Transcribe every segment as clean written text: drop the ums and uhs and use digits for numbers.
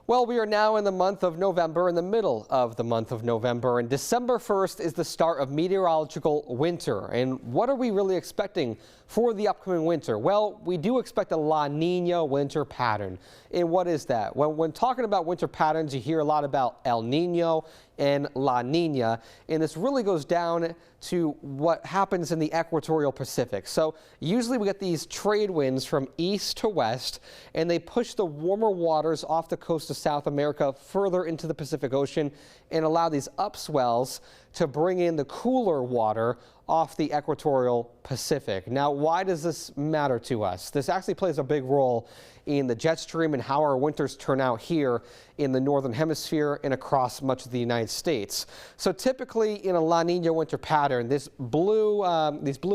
Well, we are now in the month of November, in the middle of the month of November, and December 1st is the start of meteorological winter. And what are we really expecting for the upcoming winter? Well, we do expect a La Niña winter pattern. And what is that? When talking about winter patterns, you hear a lot about El Niño and La Niña, and this really goes down to what happens in the equatorial Pacific. So usually we get these trade winds from east to west, and they push the warmer waters off the coast of South America further into the Pacific Ocean and allow these upswells to bring in the cooler water off the equatorial Pacific. Now, why does this matter to us? This actually plays a big role in the jet stream and how our winters turn out here in the northern hemisphere and across much of the United States. So typically in a La Niña winter pattern, these blue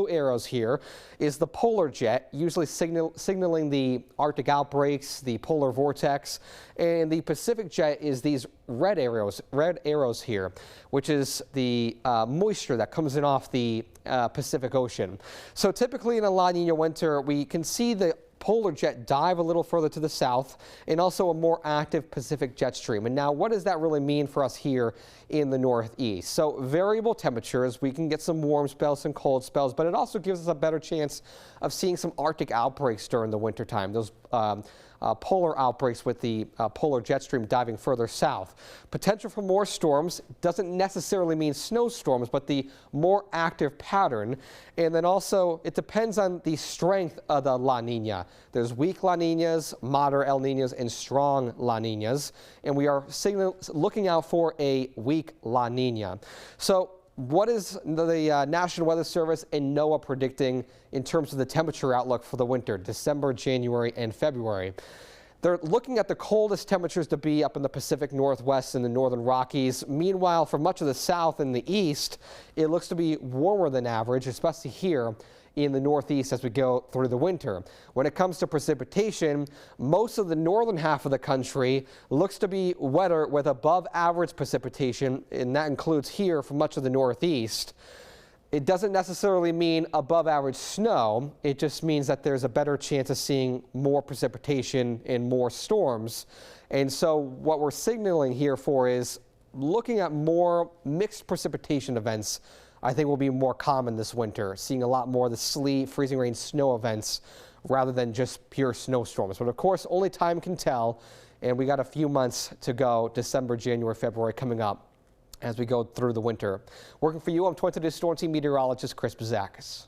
arrows here is the polar jet, usually signaling the Arctic outbreaks, the polar vortex, and the Pacific jet is these red arrows here, which is the moisture that comes in off the Pacific Ocean. So typically in a La Niña winter, we can see the polar jet dive a little further to the south and also a more active Pacific jet stream. And now what does that really mean for us here in the Northeast? So variable temperatures, we can get some warm spells and cold spells, but it also gives us a better chance of seeing some Arctic outbreaks during the wintertime. Those polar outbreaks with the polar jet stream diving further south. Potential for more storms doesn't necessarily mean snowstorms, but the more active pattern. And then also it depends on the strength of the La Niña. There's weak La Niñas, moderate El Niñas, and strong La Niñas. And we are looking out for a weak La Niña. So what is the National Weather Service and NOAA predicting in terms of the temperature outlook for the winter, December, January, and February? They're looking at the coldest temperatures to be up in the Pacific Northwest and the northern Rockies. Meanwhile, for much of the south and the east, it looks to be warmer than average, especially here in the Northeast as we go through the winter. When it comes to precipitation, most of the northern half of the country looks to be wetter with above average precipitation, and that includes here for much of the Northeast. It doesn't necessarily mean above average snow. It just means that there's a better chance of seeing more precipitation and more storms. And so what we're signaling here for is looking at more mixed precipitation events. I think will be more common this winter, seeing a lot more of the sleet, freezing rain, snow events rather than just pure snowstorms. But of course, only time can tell, and we got a few months to go, December, January, February coming up as we go through the winter. Working for you, I'm 22 Storm Team Meteorologist Chris Bouzakis.